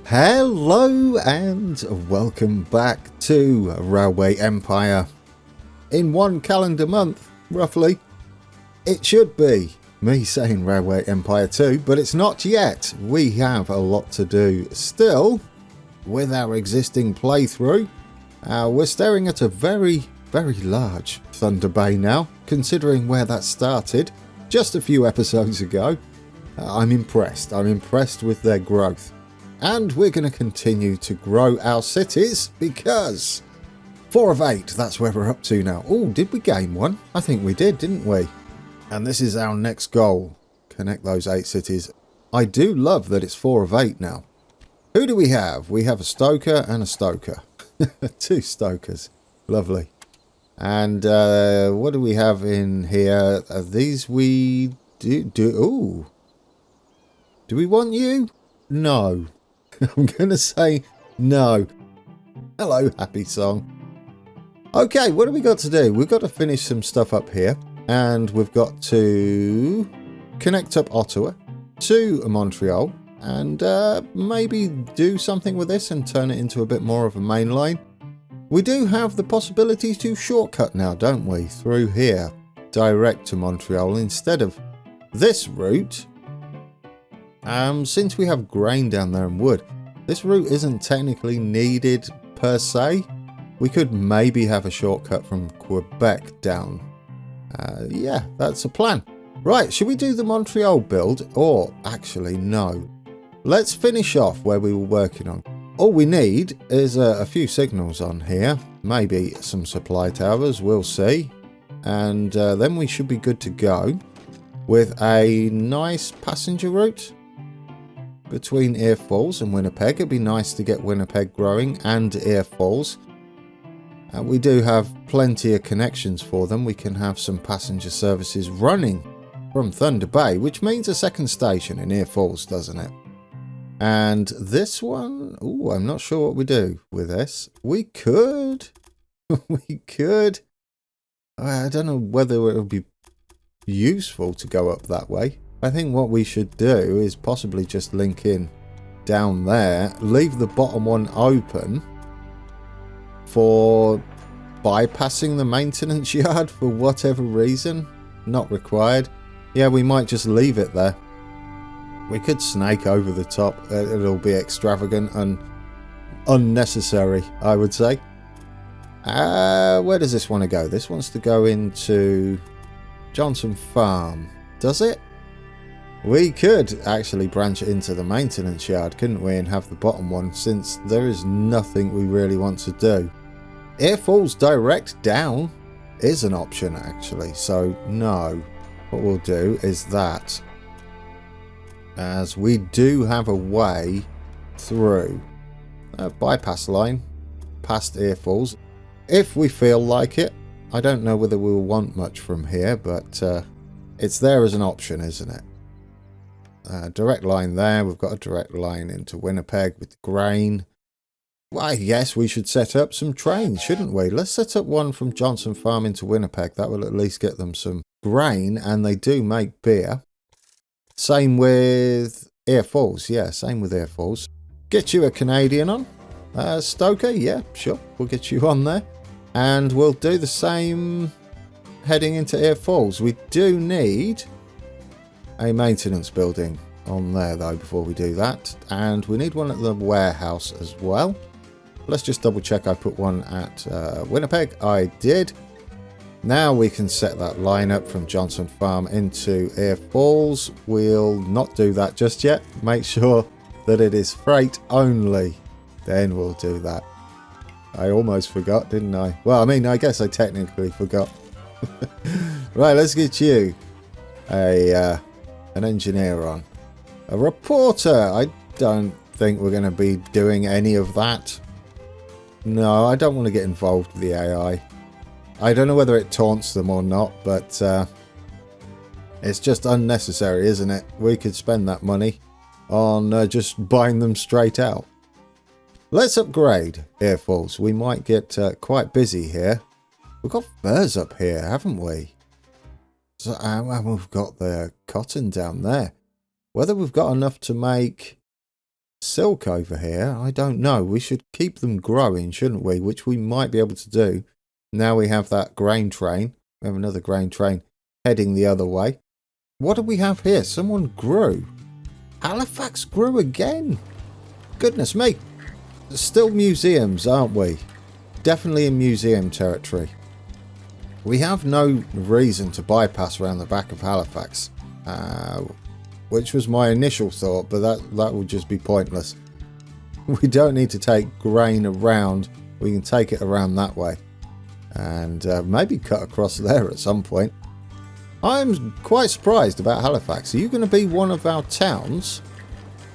Hello and welcome back to Railway Empire. In one calendar month, roughly, it should be me saying Railway Empire 2, but it's not yet. We have a lot to do still with our existing playthrough. We're staring at a very large Thunder Bay now, considering where that started just a few episodes ago. I'm impressed with their growth. And we're going to continue to grow our cities because 4 of 8, that's where we're up to now. Oh, did we gain one? I think we did, didn't we? And this is our next goal. Connect those 8 cities. I do love that it's 4 of 8 now. Who do we have? We have a stoker and a stoker. 2 stokers. Lovely. And what do we have in here? These we do. Ooh. Do we want you? No. I'm going to say no. Hello, happy song. Okay, what do we got to do? We've got to finish some stuff up here. And we've got to connect up Ottawa to Montreal. And maybe do something with this and turn it into a bit more of a main line. We do have the possibility to shortcut now, don't we? Through here. Direct to Montreal instead of this route. Since we have grain down there and wood, this route isn't technically needed per se. We could maybe have a shortcut from Quebec down. Yeah, that's a plan. Right, should we do the Montreal build? Or, actually, no. Let's finish off where we were working on. All we need is a few signals on here. Maybe some supply towers, we'll see. And then we should be good to go with a nice passenger route between Air Falls and Winnipeg. It'd be nice to get Winnipeg growing and Air Falls. We do have plenty of connections for them. We can have some passenger services running from Thunder Bay, which means a second station in Air Falls, doesn't it? And this one, ooh, I'm not sure what we do with this. We could. We could. I don't know whether it would be useful to go up that way. I think what we should do is possibly just link in down there, leave the bottom one open for bypassing the maintenance yard for whatever reason. Not required. Yeah, we might just leave it there. We could snake over the top. It'll be extravagant and unnecessary, I would say. Where does this want to go? This wants to go into Johnson Farm. Does it? We could actually branch it into the maintenance yard, couldn't we, and have the bottom one, since there is nothing we really want to do. Air Falls direct down is an option, actually, so no. What we'll do is that, as we do have a way through a bypass line past Air Falls, if we feel like it. I don't know whether we'll want much from here, but it's there as an option, isn't it? Direct line there. We've got a direct line into Winnipeg with grain. Why, yes, we should set up some trains, shouldn't we? Let's set up one from Johnson Farm into Winnipeg. That will at least get them some grain, and they do make beer. Same with Air Falls. Yeah, same with Air Falls. Get you a Canadian on. Stoker, yeah, sure. We'll get you on there. And we'll do the same heading into Air Falls. We do need a maintenance building on there, though, before we do that. And we need one at the warehouse as well. Let's just double check I put one at Winnipeg. I did. Now we can set that line up from Johnson Farm into Air Falls. We'll not do that just yet. Make sure that it is freight only. Then we'll do that. I almost forgot, didn't I? Well, I mean, I guess I technically forgot. Right, let's get you an engineer on. A reporter. I don't think we're going to be doing any of that. No, I don't want to get involved with the AI. I don't know whether it taunts them or not, but it's just unnecessary, isn't it? We could spend that money on just buying them straight out. Let's upgrade Air Falls. We might get quite busy here. We've got furs up here, haven't we? So, and we've got the cotton down there. Whether we've got enough to make silk over here. I don't know. We should keep them growing, shouldn't we? Which we might be able to do. Now we have that grain train. We have another grain train heading the other way. What do we have here? Someone grew. Halifax grew again. Goodness me. Still museums, aren't we? Definitely in museum territory. We have no reason to bypass around the back of Halifax. Which was my initial thought, but that would just be pointless. We don't need to take grain around. We can take it around that way. And maybe cut across there at some point. I'm quite surprised about Halifax. Are you going to be one of our towns?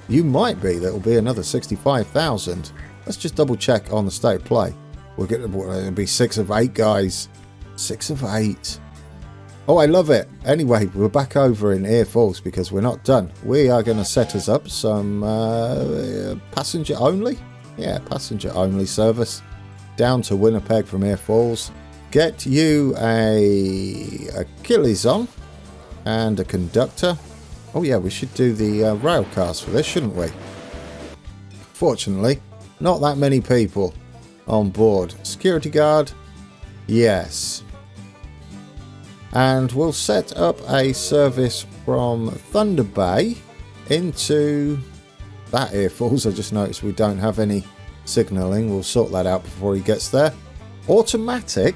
You might be. That'll be another 65,000. Let's just double check on the state of play. It'll be 6 of 8, guys. 6 of 8. Oh, I love it. Anyway, we're back over in Air Falls because we're not done. We are going to set us up some passenger only. Yeah, passenger only service down to Winnipeg from Air Falls. Get you a Achilles on and a conductor. Oh yeah, we should do the rail cars for this, shouldn't we? Fortunately, not that many people on board. Security guard, yes. And we'll set up a service from Thunder Bay into that Air Falls. I just noticed we don't have any signalling. We'll sort that out before he gets there. Automatic,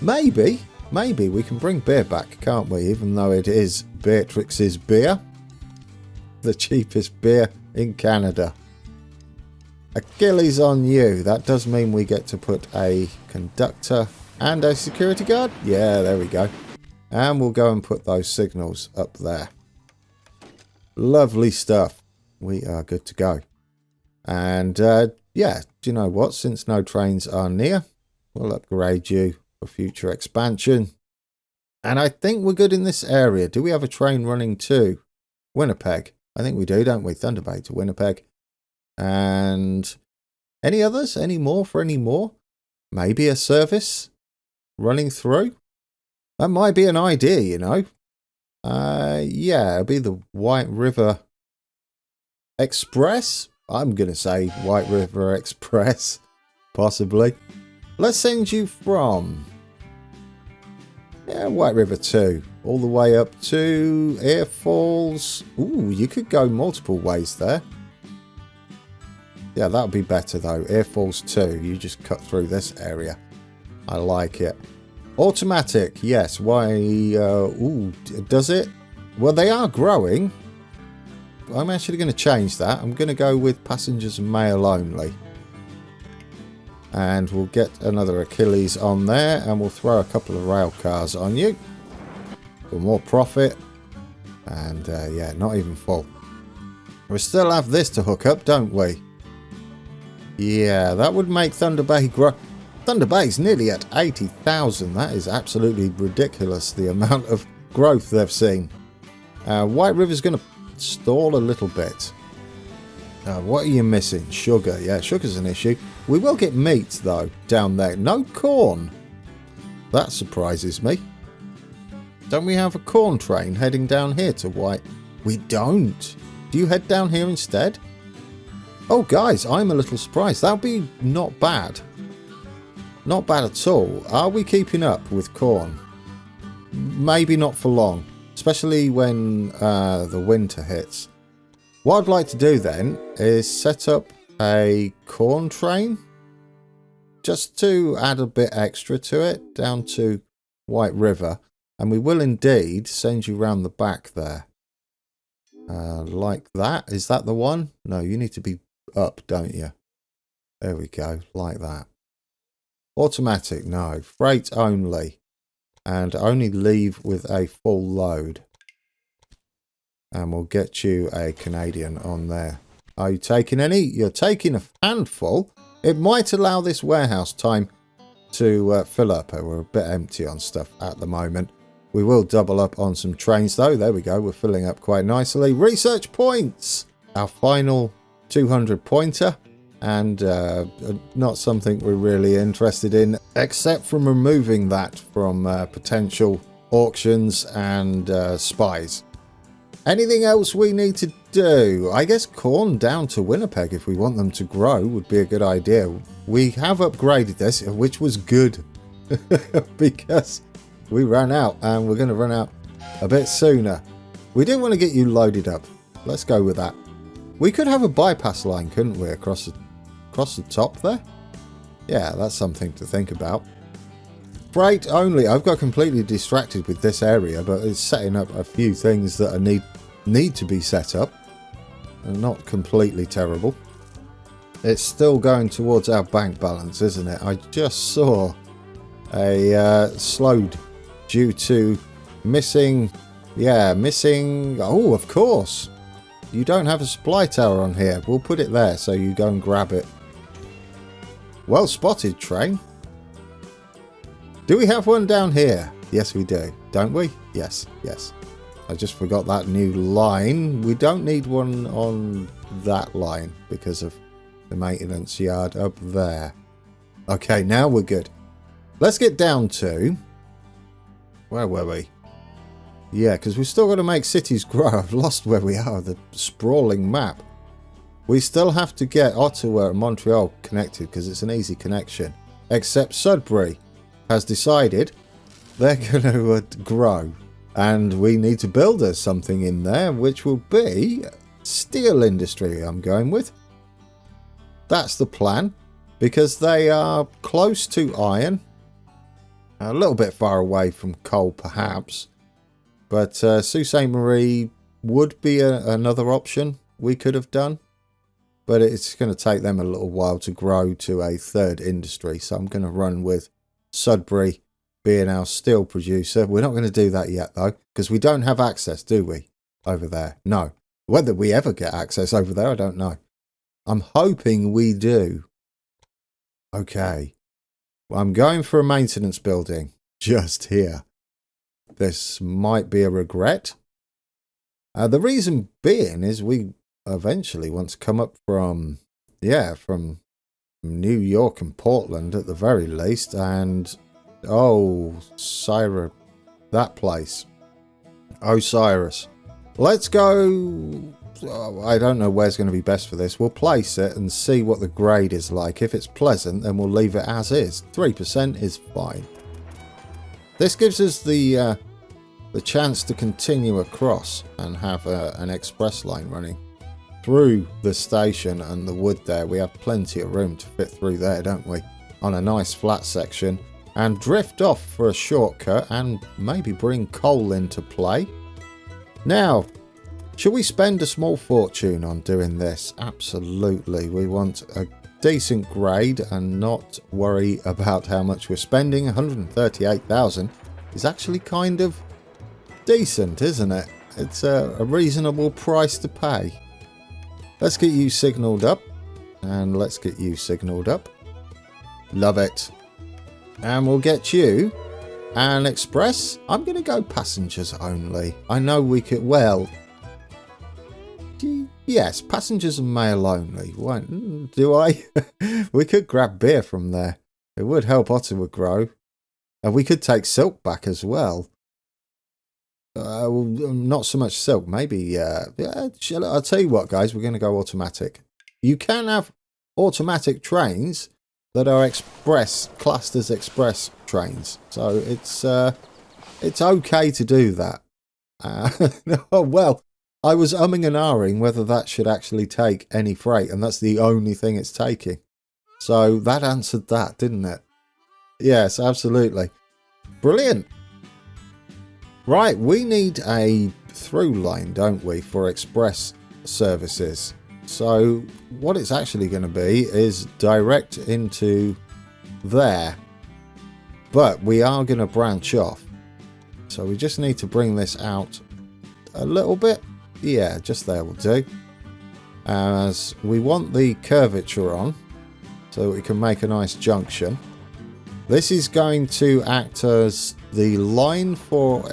maybe we can bring beer back, can't we? Even though it is Beatrix's beer, the cheapest beer in Canada. Achilles on you. That does mean we get to put a conductor and a security guard. Yeah, there we go. And we'll go and put those signals up there. Lovely stuff. We are good to go. And yeah, do you know what? Since no trains are near, we'll upgrade you for future expansion. And I think we're good in this area. Do we have a train running to Winnipeg? I think we do, don't we? Thunder Bay to Winnipeg. And any others? Any more for any more? Maybe a service running through? That might be an idea, you know. Yeah, it'll be the White River Express. I'm going to say White River Express, possibly. Let's send you from White River 2 all the way up to Air Falls. Ooh, you could go multiple ways there. Yeah, that would be better though. Air Falls 2, you just cut through this area. I like it. Automatic, yes. Why? Ooh, does it? Well, they are growing. I'm actually going to change that. I'm going to go with passengers and mail only. And we'll get another Achilles on there. And we'll throw a couple of rail cars on you. For more profit. And yeah, not even full. We still have this to hook up, don't we? Yeah, that would make Thunder Bay grow. Thunder Bay's nearly at 80,000. That is absolutely ridiculous, the amount of growth they've seen. White River's going to stall a little bit. What are you missing? Sugar. Yeah, sugar's an issue. We will get meat, though, down there. No corn. That surprises me. Don't we have a corn train heading down here to White? We don't. Do you head down here instead? Oh, guys, I'm a little surprised. That'll be not bad. Not bad at all. Are we keeping up with corn? Maybe not for long. Especially when the winter hits. What I'd like to do then is set up a corn train. Just to add a bit extra to it. Down to White River. And we will indeed send you round the back there. Like that. Is that the one? No, you need to be up, don't you? There we go. Like that. Automatic, no. Freight only. And only leave with a full load. And we'll get you a Canadian on there. Are you taking any? You're taking a handful. It might allow this warehouse time to fill up. We're a bit empty on stuff at the moment. We will double up on some trains though. There we go. We're filling up quite nicely. Research points. Our final 200 pointer. And not something we're really interested in, except from removing that from potential auctions and spies. Anything else we need to do? I guess corn down to Winnipeg if we want them to grow would be a good idea. We have upgraded this, which was good because we ran out and we're going to run out a bit sooner. We do want to get you loaded up. Let's go with that. We could have a bypass line, couldn't we, across the top there? Yeah, that's something to think about. Freight only. I've got completely distracted with this area, but it's setting up a few things that are need to be set up. They're not completely terrible. It's still going towards our bank balance, isn't it? I just saw a slowed due to missing. Oh, of course. You don't have a supply tower on here. We'll put it there so you go and grab it. Well spotted, train. Do we have one down here? Yes, we do. Don't we? Yes, yes. I just forgot that new line. We don't need one on that line because of the maintenance yard up there. Okay, now we're good. Let's get down to... Where were we? Yeah, because we've still got to make cities grow. I've lost where we are, the sprawling map. We still have to get Ottawa and Montreal connected because it's an easy connection. Except Sudbury has decided they're going to grow. And we need to build us something in there, which will be steel industry, I'm going with. That's the plan, because they are close to iron. A little bit far away from coal, perhaps. But Sault Ste. Marie would be another option we could have done. But it's going to take them a little while to grow to a third industry. So I'm going to run with Sudbury being our steel producer. We're not going to do that yet, though, because we don't have access, do we, over there? No. Whether we ever get access over there, I don't know. I'm hoping we do. Okay. Well, I'm going for a maintenance building just here. This might be a regret. The reason being is we eventually want to come up from New York and Portland at the very least, and Syra, that place. Osiris. Let's go. I don't know where's going to be best for this. We'll place it and see what the grade is like. If it's pleasant, then we'll leave it as is. 3% is fine. This gives us the chance to continue across and have an express line running through the station and the wood there. We have plenty of room to fit through there, don't we? On a nice flat section. And drift off for a shortcut and maybe bring coal into play. Now, should we spend a small fortune on doing this? Absolutely. We want a decent grade and not worry about how much we're spending. 138,000 is actually kind of decent, isn't it? It's a reasonable price to pay. Let's get you signalled up. And let's get you signalled up. Love it. And we'll get you an express. I'm going to go passengers only. I know we could, well... Yes, passengers and mail only. Why, do I? We could grab beer from there. It would help Ottawa grow. And we could take silk back as well. Not so much silk. Maybe, I'll tell you what, guys. We're going to go automatic. You can have automatic trains that are express, classed as express trains. So it's okay to do that. Oh, well. I was umming and ahhing whether that should actually take any freight, and that's the only thing it's taking. So that answered that, didn't it? Yes, absolutely. Brilliant. Right, we need a through line, don't we, for express services. So what it's actually going to be is direct into there. But we are going to branch off. So we just need to bring this out a little bit. Yeah, just there will do. As we want the curvature on, so we can make a nice junction. This is going to act as the line for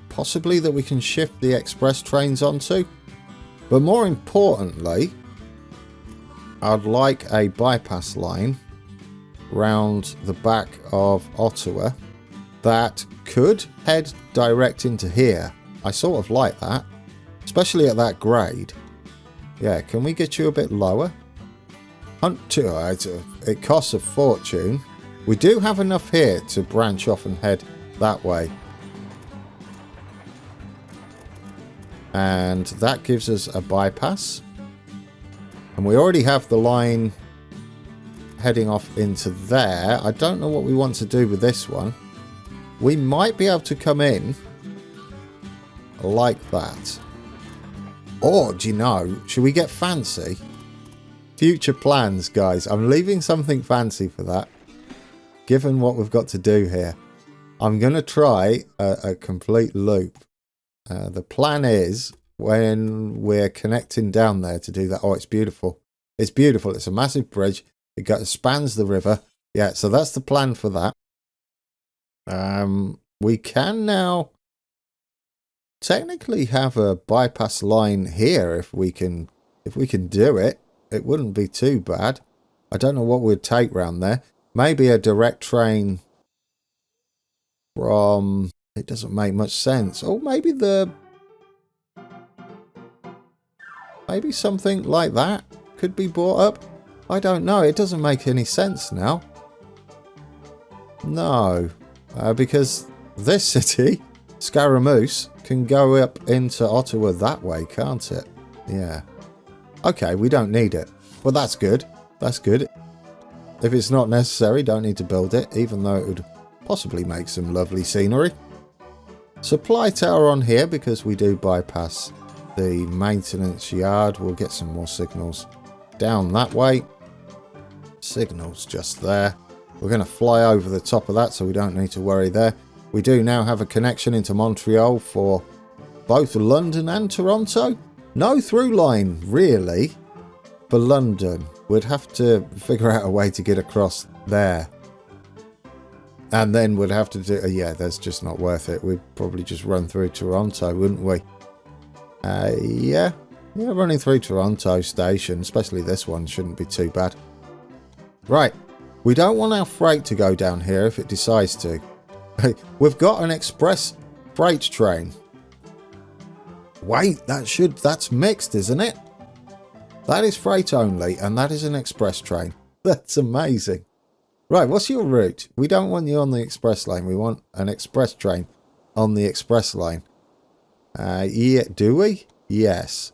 possibly that we can shift the express trains onto. But more importantly, I'd like a bypass line round the back of Ottawa that could head direct into here. I sort of like that. especially at that grade. Yeah, can we get you a bit lower? It costs a fortune. We do have enough here to branch off and head that way. And that gives us a bypass. And we already have the line heading off into there. I don't know what we want to do with this one. We might be able to come in like that. Or, do you know, should we get fancy? Future plans, guys. I'm leaving something fancy for that. Given what we've got to do here. I'm going to try a complete loop. The plan is, when we're connecting down there to do that... Oh, it's beautiful. It's beautiful. It's a massive bridge. It spans the river. Yeah, so that's the plan for that. We can now technically have a bypass line here if we can do it. It wouldn't be too bad. I don't know what we'd take round there. Maybe a direct train from... It doesn't make much sense. Or maybe maybe something like that could be brought up. I don't know. It doesn't make any sense now. No. Because this city, Scaramouche, can go up into Ottawa that way, can't it? Yeah. Okay, we don't need it. Well, that's good. That's good. If it's not necessary, don't need to build it, even though it would possibly make some lovely scenery. Supply tower on here, because we do bypass the maintenance yard. We'll get some more signals down that way. Signals just there. We're going to fly over the top of that, so we don't need to worry there. We do now have a connection into Montreal for both London and Toronto. No through line, really, for London. We'd have to figure out a way to get across there. And then we'd have to do... yeah, that's just not worth it. We'd probably just run through Toronto, wouldn't we? Yeah, running through Toronto station, especially this one, shouldn't be too bad. Right, we don't want our freight to go down here if it decides to. We've got an express freight train. Wait, that's mixed, isn't it? That is freight only, and that is an express train. That's amazing. Right, what's your route? We don't want you on the express lane. We want an express train on the express lane. Yeah, do we? Yes.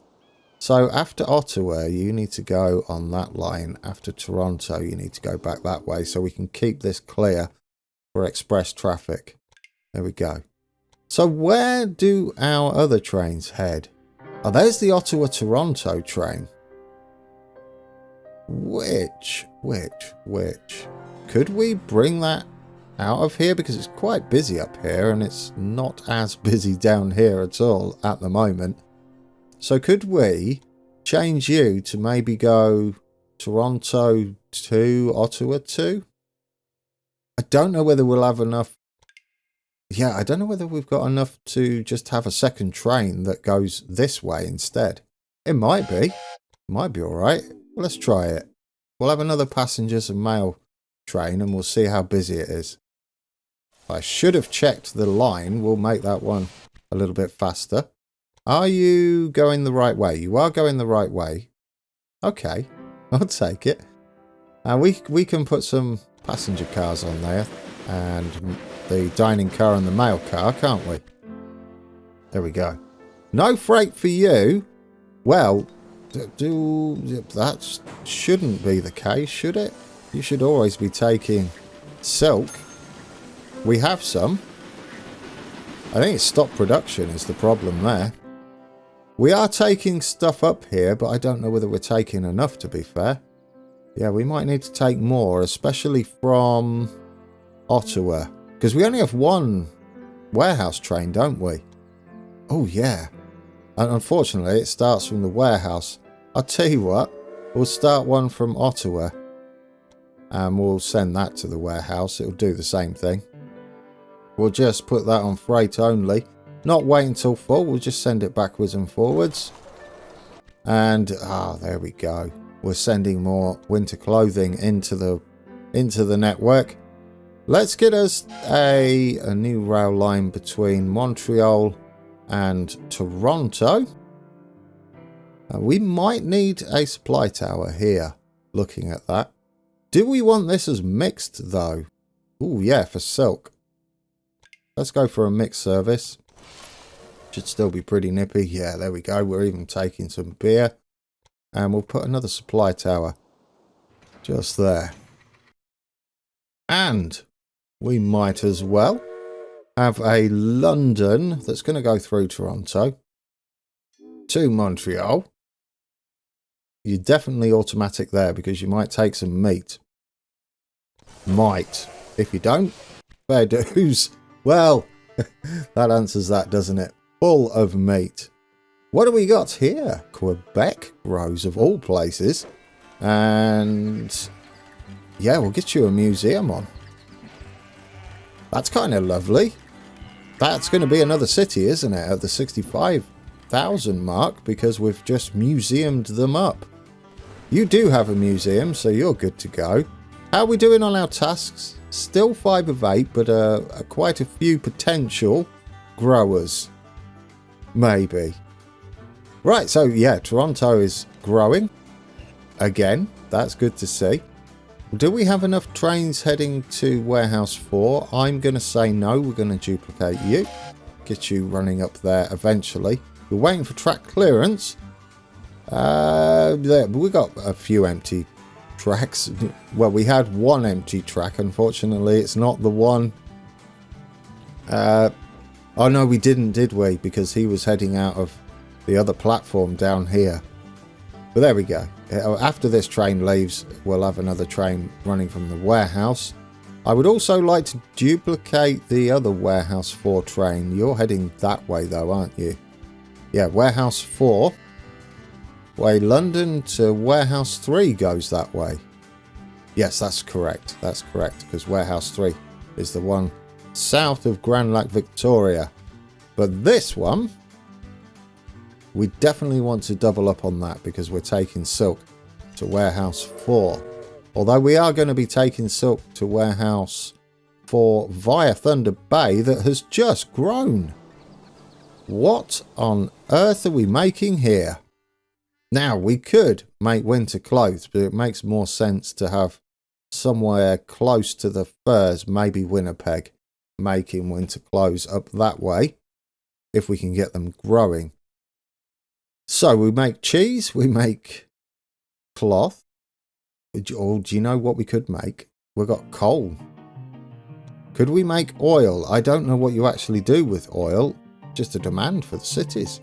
So after Ottawa, you need to go on that line. After Toronto, you need to go back that way so we can keep this clear for express traffic. There we go. So where do our other trains head? Oh, there's the Ottawa-Toronto train. Which? Could we bring that out of here? Because it's quite busy up here and it's not as busy down here at all at the moment. So could we change you to maybe go Toronto to Ottawa 2? I don't know whether we'll have enough. Yeah, I don't know whether we've got enough to just have a second train that goes this way instead. It might be. It might be all right. Well, let's try it. We'll have another passengers and mail train and we'll see how busy it is. I should have checked the line. We'll make that one a little bit faster. Are you going the right way? You are going the right way. Okay, I'll take it. And we can put some passenger cars on there and the dining car and the mail car, can't we? There we go. No freight for you. Well, that shouldn't be the case, should it? You should always be taking silk. We have some. I think it's stop production is the problem there. We are taking stuff up here, but I don't know whether we're taking enough, to be fair. Yeah, we might need to take more, especially from Ottawa. Because we only have one warehouse train, don't we? Oh, yeah. And unfortunately, it starts from the warehouse. I'll tell you what, we'll start one from Ottawa. And we'll send that to the warehouse. It'll do the same thing. We'll just put that on freight only. Not wait until full. We'll just send it backwards and forwards. And, there we go. We're sending more winter clothing into the network. Let's get us a new rail line between Montreal and Toronto. We might need a supply tower here, looking at that. Do we want this as mixed, though? Oh, yeah, for silk. Let's go for a mixed service. Should still be pretty nippy. Yeah, there we go. We're even taking some beer. And we'll put another supply tower just there. And we might as well have a London that's going to go through Toronto to Montreal. You're definitely automatic there because you might take some meat. Might. If you don't, fair dues. Well, that answers that, doesn't it? Full of meat. What do we got here? Quebec grows, of all places. And yeah, we'll get you a museum on. That's kind of lovely. That's going to be another city, isn't it? At the 65,000 mark, because we've just museumed them up. You do have a museum, so you're good to go. How are we doing on our tasks? Still 5 of 8, but quite a few potential growers. Maybe. Right, so yeah, Toronto is growing. Again, that's good to see. Do we have enough trains heading to Warehouse 4? I'm going to say no. We're going to duplicate you. Get you running up there eventually. We're waiting for track clearance. We got a few empty tracks. Well, we had one empty track. Unfortunately, it's not the one. Oh no, we didn't, did we? Because he was heading out of the other platform down here. But there we go. After this train leaves, we'll have another train running from the warehouse. I would also like to duplicate the other Warehouse 4 train. You're heading that way though, aren't you? Yeah, Warehouse 4. Way London to Warehouse 3 goes that way. Yes, that's correct. That's correct, because Warehouse 3 is the one south of Grand Lac Victoria. But this one, we definitely want to double up on that because we're taking silk to Warehouse 4. Although we are going to be taking silk to Warehouse 4 via Thunder Bay that has just grown. What on earth are we making here? Now, we could make winter clothes, but it makes more sense to have somewhere close to the furs, maybe Winnipeg, making winter clothes up that way, if we can get them growing. So we make cheese, we make cloth. Oh, do you know what we could make? We've got coal. Could we make oil? I don't know what you actually do with oil. Just a demand for the cities.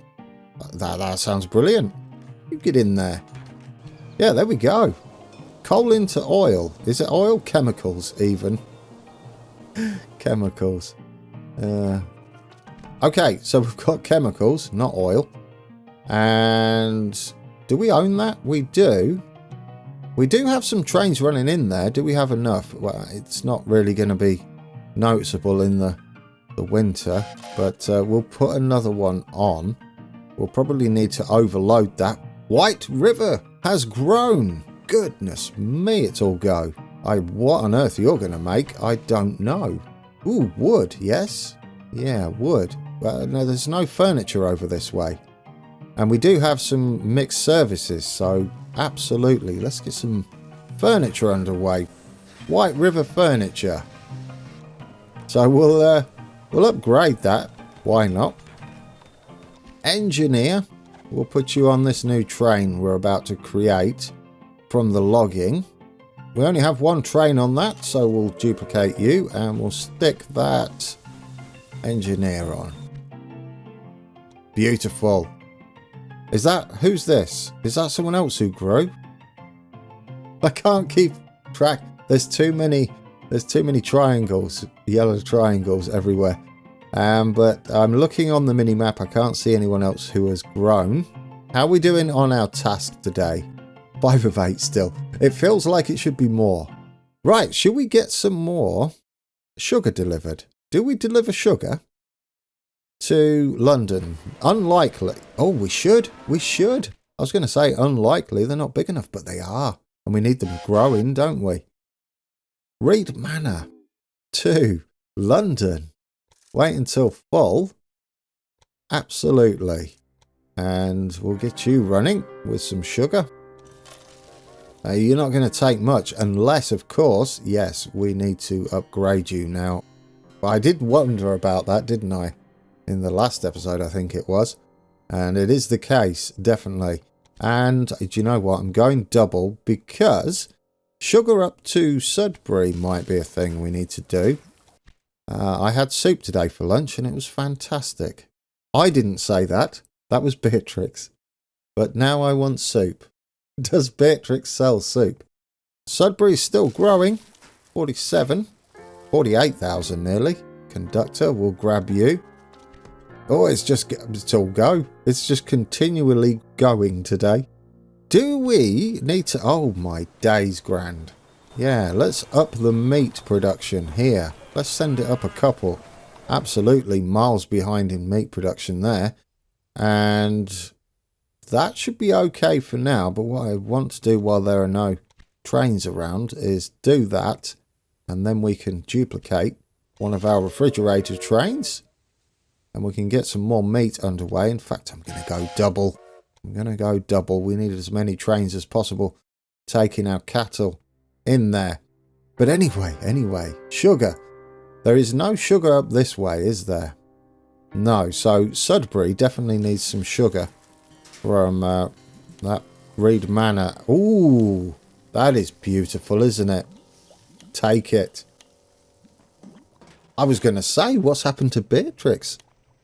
That sounds brilliant. You get in there. Yeah, there we go. Coal into oil. Is it oil? Chemicals, even. Chemicals. Okay, so we've got chemicals, not oil. And do we own that? We do. We do have some trains running in there. Do we have enough? Well, it's not really going to be noticeable in the winter, but we'll put another one on. We'll probably need to overload that. White River has grown. Goodness me, it's all go. What on earth you're going to make, I don't know. Ooh, wood, yes. Yeah, wood. Well, no, there's no furniture over this way. And we do have some mixed services, so absolutely. Let's get some furniture underway. White River Furniture. So we'll upgrade that. Why not? Engineer. We'll put you on this new train we're about to create from the logging. We only have one train on that, so we'll duplicate you and we'll stick that engineer on. Beautiful. Who's this? Is that someone else who grew? I can't keep track. There's too many triangles, yellow triangles everywhere. But I'm looking on the mini map. I can't see anyone else who has grown. How are we doing on our task today? 5 of 8 still. It feels like it should be more. Right, should we get some more sugar delivered? Do we deliver sugar to London? Unlikely. Oh, we should. We should. I was going to say unlikely. They're not big enough, but they are. And we need them growing, don't we? Reed Manor to London. Wait until full. Absolutely. And we'll get you running with some sugar. You're not going to take much unless, of course, yes, we need to upgrade you now. I did wonder about that, didn't I? In the last episode, I think it was. And it is the case, definitely. And do you know what? I'm going double because sugar up to Sudbury might be a thing we need to do. I had soup today for lunch and it was fantastic. I didn't say that. That was Beatrix. But now I want soup. Does Beatrix sell soup? Sudbury's still growing. 47. 48,000 nearly. Conductor, we'll grab you. Oh, it's all go. It's just continually going today. Do we need to... Oh my days, grand. Yeah, let's up the meat production here. Let's send it up a couple. Absolutely miles behind in meat production there. And that should be okay for now. But what I want to do while there are no trains around is do that. And then we can duplicate one of our refrigerator trains. And we can get some more meat underway. In fact, I'm going to go double. We need as many trains as possible taking our cattle in there. But anyway, sugar. There is no sugar up this way, is there? No, so Sudbury definitely needs some sugar from that Reed Manor. Ooh, that is beautiful, isn't it? Take it. I was going to say, what's happened to Beatrix?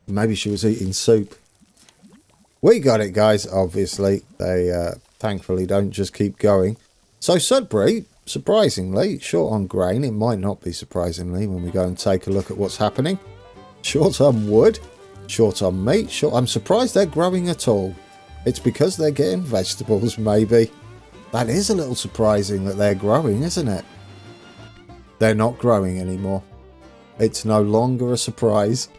Maybe she was eating soup. We got it, guys, obviously. They thankfully don't just keep going. So Sudbury, surprisingly, short on grain. It might not be surprisingly when we go and take a look at what's happening. Short on wood, short on meat. I'm surprised they're growing at all. It's because they're getting vegetables, maybe. That is a little surprising that they're growing, isn't it? They're not growing anymore. It's no longer a surprise.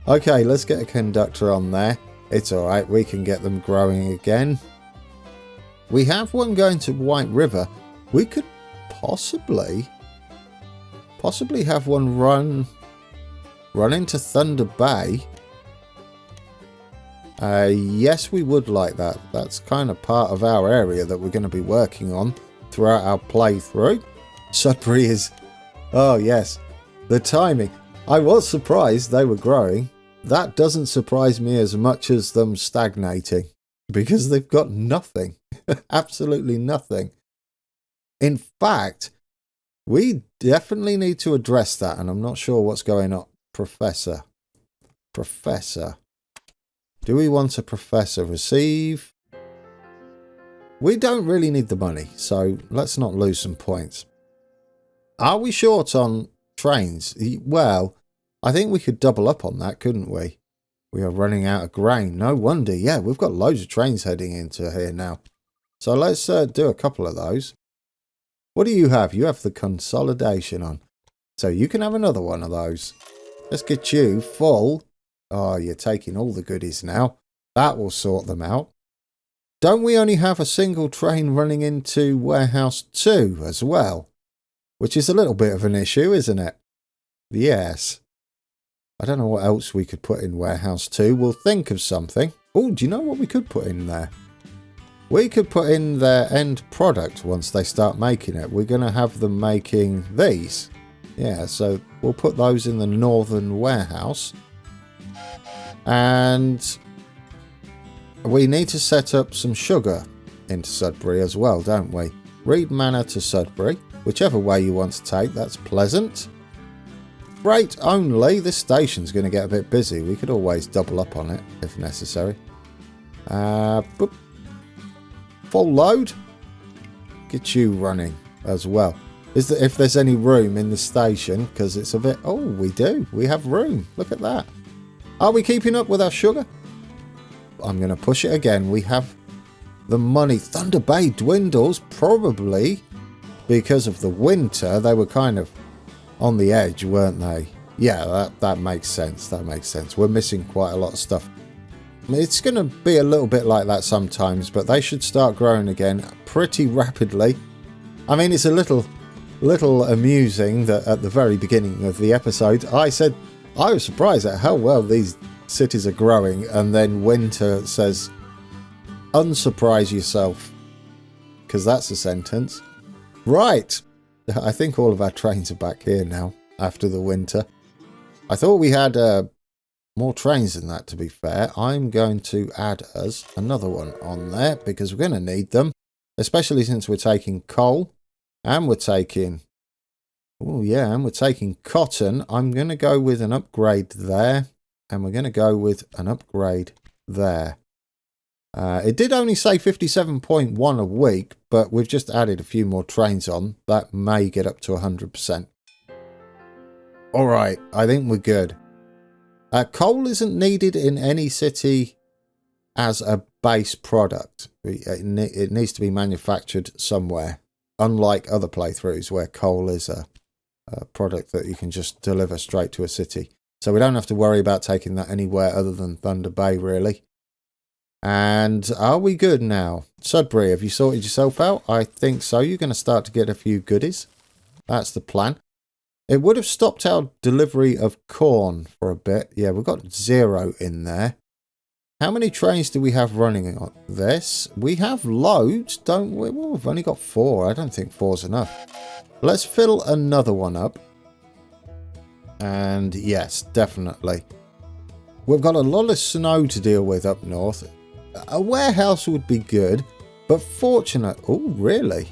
Okay, let's get a conductor on there. It's alright, we can get them growing again. We have one going to White River. We could possibly have one run into Thunder Bay. Yes, we would like that. That's kind of part of our area that we're going to be working on throughout our playthrough. Sudbury is... Oh, yes. The timing. I was surprised they were growing. That doesn't surprise me as much as them stagnating. Because they've got nothing. Absolutely nothing. In fact, we definitely need to address that. And I'm not sure what's going on. Professor. Do we want a professor? Receive. We don't really need the money. So let's not lose some points. Are we short on trains? Well, I think we could double up on that, couldn't we? We are running out of grain. No wonder. Yeah, we've got loads of trains heading into here now. So let's do a couple of those. What do you have? You have the consolidation on. So you can have another one of those. Let's get you full. Oh, you're taking all the goodies now. That will sort them out. Don't we only have a single train running into Warehouse 2 as well? Which is a little bit of an issue, isn't it? Yes. I don't know what else we could put in Warehouse 2. We'll think of something. Oh, do you know what we could put in there? We could put in their end product once they start making it. We're going to have them making these. Yeah, so we'll put those in the northern warehouse. And we need to set up some sugar into Sudbury as well, don't we? Reed Manor to Sudbury. Whichever way you want to take, that's pleasant. Freight only. This station's going to get a bit busy. We could always double up on it if necessary. Boop. Full load. Get you running as well. If there's any room in the station, because it's a bit... Oh, we do. We have room. Look at that. Are we keeping up with our sugar? I'm going to push it again. We have the money. Thunder Bay dwindles, probably because of the winter. They were kind of on the edge, weren't they? Yeah, that makes sense. That makes sense. We're missing quite a lot of stuff. It's going to be a little bit like that sometimes, but they should start growing again pretty rapidly. I mean, it's a little amusing that at the very beginning of the episode, I said I was surprised at how well these cities are growing, and then winter says, unsurprise yourself. Because that's a sentence. Right. I think all of our trains are back here now, after the winter. I thought we had more trains than that, to be fair. I'm going to add us another one on there, because we're going to need them. Especially since we're taking coal, and we're taking... Oh, yeah, and we're taking cotton. I'm going to go with an upgrade there, and we're going to go with an upgrade there. It did only say 57.1 a week, but we've just added a few more trains on. That may get up to 100%. Alright, I think we're good. Coal isn't needed in any city as a base product. It needs to be manufactured somewhere, unlike other playthroughs where coal is a product that you can just deliver straight to a city. So we don't have to worry about taking that anywhere other than Thunder Bay, really. And are we good now? Sudbury, have you sorted yourself out? I think so. You're going to start to get a few goodies. That's the plan. It would have stopped our delivery of corn for a bit. Yeah, we've got 0 in there. How many trains do we have running on this? We have loads, don't we? Well, we've only got 4. I don't think 4's enough. Let's fill another one up. And yes, definitely. We've got a lot of snow to deal with up north. A warehouse would be good, but fortunate. Oh, really?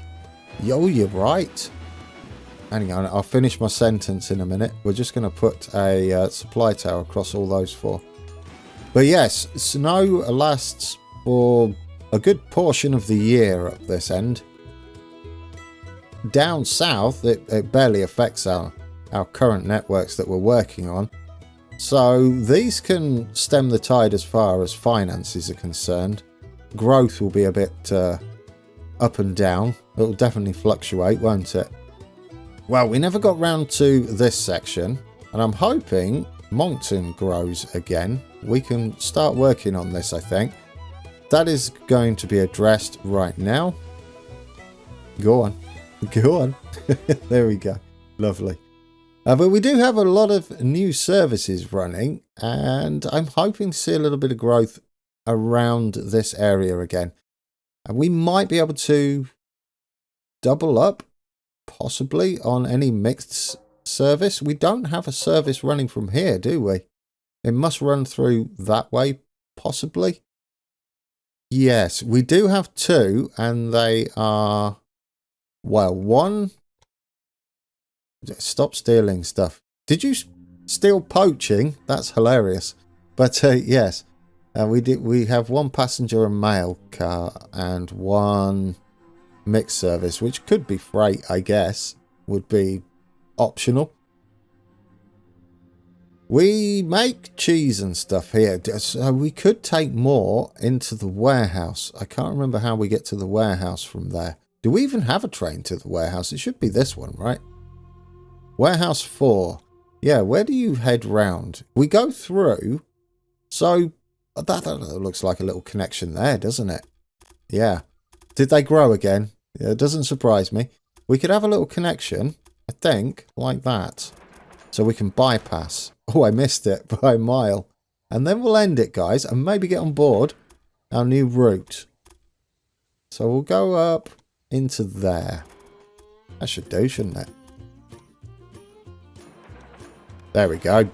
Yo, you're right. Hang on, I'll finish my sentence in a minute. We're just going to put a supply tower across all those 4. But yes, snow lasts for a good portion of the year up this end. Down south, it barely affects our current networks that we're working on. So these can stem the tide as far as finances are concerned. Growth will be a bit up and down. It'll definitely fluctuate, won't it? Well, we never got round to this section, and I'm hoping Moncton grows again. We can start working on this, I think. That is going to be addressed right now. Go on. Go on. There we go. Lovely. But we do have a lot of new services running, and I'm hoping to see a little bit of growth around this area again. And we might be able to double up, possibly, on any mixed service. We don't have a service running from here, do we? It must run through that way, possibly. Yes, we do have 2, and they are... Well, one... Stop stealing stuff. Did you steal poaching? That's hilarious. But yes, we have 1 passenger and mail car and 1 mixed service, which could be freight, I guess, would be optional. We make cheese and stuff here, so we could take more into the warehouse. I can't remember how we get to the warehouse from there. Do we even have a train to the warehouse? It should be this one, right? Warehouse 4. Yeah, where do you head round? We go through. So, that looks like a little connection there, doesn't it? Yeah. Did they grow again? Yeah, it doesn't surprise me. We could have a little connection, I think, like that. So we can bypass. Oh, I missed it by a mile. And then we'll end it, guys, and maybe get on board our new route. So we'll go up into there. That should do, shouldn't it? There we go.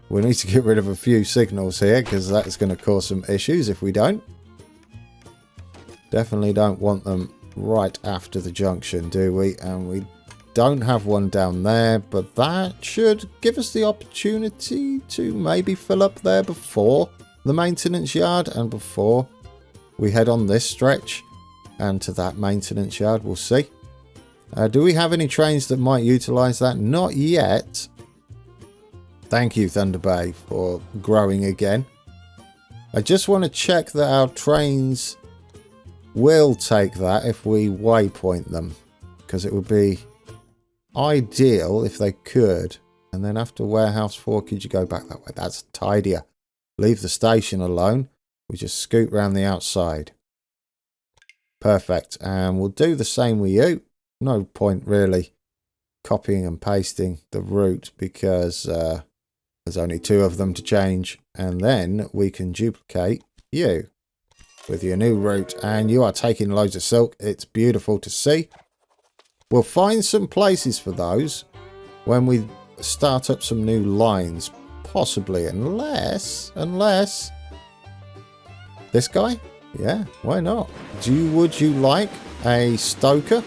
We need to get rid of a few signals here, because that's going to cause some issues if we don't. Definitely don't want them right after the junction, do we? And we don't have one down there, but that should give us the opportunity to maybe fill up there before the maintenance yard and before we head on this stretch and to that maintenance yard. We'll see. Do we have any trains that might utilise that? Not yet. Thank you, Thunder Bay, for growing again. I just want to check that our trains will take that if we waypoint them, because it would be ideal if they could. And then after Warehouse 4, could you go back that way? That's tidier. Leave the station alone. We just scoot round the outside. Perfect. And we'll do the same with you. No point really copying and pasting the route, because There's only 2 of them to change. And then we can duplicate you with your new route. And you are taking loads of silk. It's beautiful to see. We'll find some places for those when we start up some new lines. Possibly, unless this guy? Yeah, why not? Would you like a stoker?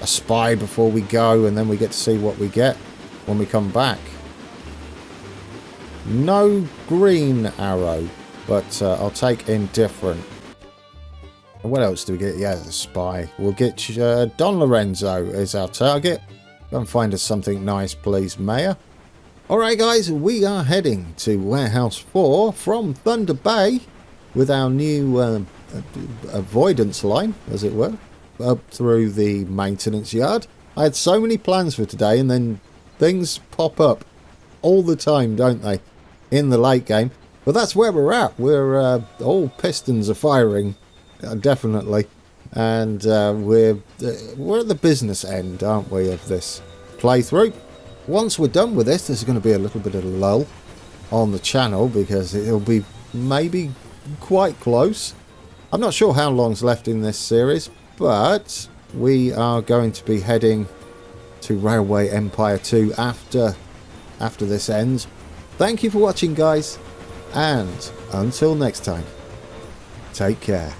A spy before we go, and then we get to see what we get when we come back. No green arrow, but I'll take indifferent. What else do we get? Yeah, the spy. We'll get Don Lorenzo as our target. Go and find us something nice, please, Mayor. Alright, guys, we are heading to Warehouse 4 from Thunder Bay with our new avoidance line, as it were, up through the maintenance yard. I had so many plans for today, and then things pop up all the time, don't they, in the late game. But that's where we're at. We're all pistons are firing, definitely, and we're at the business end, aren't we, of this playthrough. Once we're done with this, there's going to be a little bit of a lull on the channel because it'll be maybe quite close. I'm not sure how long's left in this series, but we are going to be heading to Railway Empire 2 after this ends. Thank you for watching, guys, and until next time, take care.